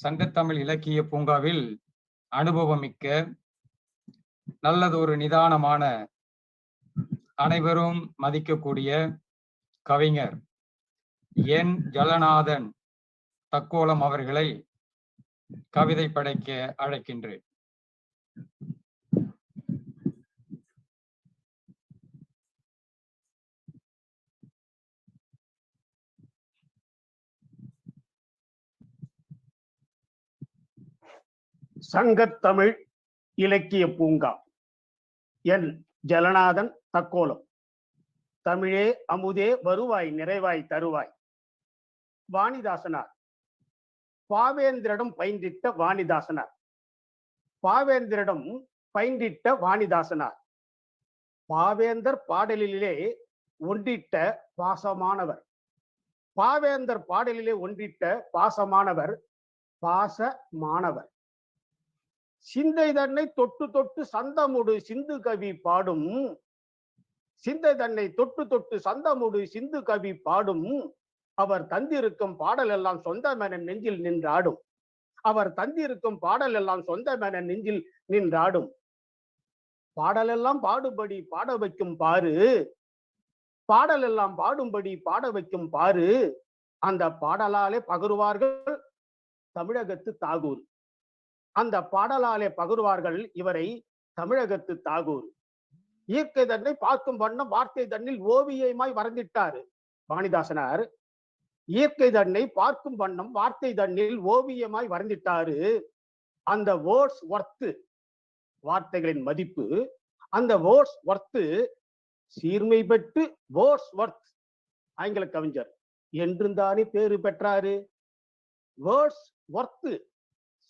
சங்கத்தமிழ் இலக்கிய பூங்காவில் அனுபவமிக்க நல்லதொரு நிதானமான அனைவரும் மதிக்கக்கூடிய கவிஞர் என் ஜலநாதன் தக்கோலம் அவர்களை கவிதை படைக்க அழைக்கின்றேன். சங்கத்தமிழ் இலக்கிய பூங்கா. என் ஜலநாதன் தக்கோலம். தமிழே அமுதே வருவாய் நிறைவாய் தருவாய். வாணிதாசனார். பாவேந்திரிடம் பயின்றிட்ட வாணிதாசனார். பாவேந்திரிடம் பயின்றிட்ட வாணிதாசனார். பாவேந்தர் பாடலிலே ஒன்றிட்ட பாசமானவர். பாவேந்தர் பாடலிலே ஒன்றிட்ட பாசமானவர் பாசமானவர். சிந்தை தன்னை தொட்டு தொட்டு சந்தமுடு சிந்து கவி பாடும். சிந்தை தன்னை தொட்டு தொட்டு சந்தமுடு சிந்து கவி பாடும். அவர் தந்திருக்கும் பாடல் எல்லாம் சொந்தமென நெஞ்சில் நின்றாடும். அவர் தந்திருக்கும் பாடல் எல்லாம் சொந்தமென நெஞ்சில் நின்றாடும். பாடலெல்லாம் பாடுபடி பாட வைக்கும் பாரு. பாடல் எல்லாம் பாடும்படி பாட வைக்கும் பாரு. அந்த பாடலாலே பகருவார்கள் தமிழகத்து தாகூர். அந்த பாடலாலே பகருவார்கள் இவரை தமிழகத்து தாகூர். இயற்கை தன்னை பார்க்கும் வண்ணம் வார்த்தை தன்னில் ஓவியமாய் வரைந்திட்டாரு வாணிதாசனார். இயற்கை தன்னை பார்க்கும் வண்ணம் வார்த்தை தன்னில் ஓவியமாய் வரைந்திட்டாரு. அந்த வேர்ட்ஸ் ஒர்த்து, வார்த்தைகளின் மதிப்பு, அந்த வேர்ட்ஸ் ஒர்த்து சீர்மை பெற்று வேர்ட்ஸ் ஒர்த் ஆங்கில கவிஞர் என்றுந்தானே பேரு பெற்றாரு. வேர்ட்ஸ் ஒர்த்து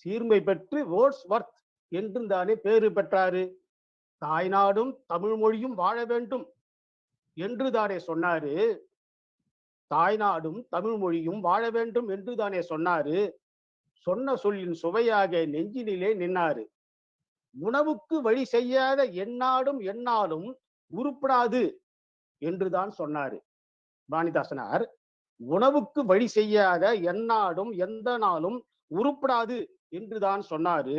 சீர்மை பெற்று வேர்ட்ஸ் ஒர்த் என்றும் தானே பேரு பெற்றாரு. தாய்நாடும் தமிழ் மொழியும் வாழ வேண்டும் என்று தானே சொன்னாரு. தாய்நாடும் தமிழ் மொழியும் வாழ வேண்டும் என்று தானே சொன்னாரு. சொன்ன சொல்லின் சுவையாக நெஞ்சினிலே நின்னாரு. உணவுக்கு வழி செய்யாத எந்நாடும் எந்நாளும் உருப்படாது என்றுதான் சொன்னாரு வாணிதாசனார். உணவுக்கு வழி செய்யாத எந்நாடும் எந்த நாளும் உருப்படாது என்றுதான் சொன்னாரு.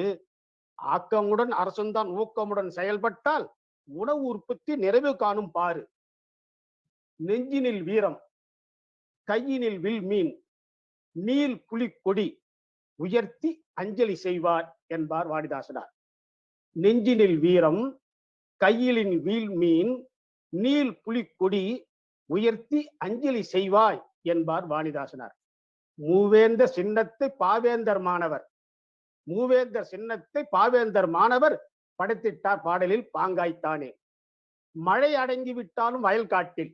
ஆக்கமுடன் அரசுதான் ஊக்கமுடன் செயல்பட்டால் உணவு உற்பத்தி நிறைவு காணும் பாரு. நெஞ்சினில் வீரம், கையினில் வில் மீன், நீல் புலி கொடி உயர்த்தி அஞ்சலி செய்வார் என்பார் வாணிதாசனார். நெஞ்சினில் வீரம், கையிலின் வீல் மீன், நீல் புலி கொடி உயர்த்தி அஞ்சலி செய்வாய் என்பார் வாணிதாசனார். மூவேந்தர் சின்னத்தை பாவேந்தர் மாணவர். மூவேந்தர் சின்னத்தை பாவேந்தர் மாணவர் படைத்திட்டார் பாடலில் பாங்காய்த்தானே. மழை அடங்கி விட்டாலும் வயல் காட்டில்,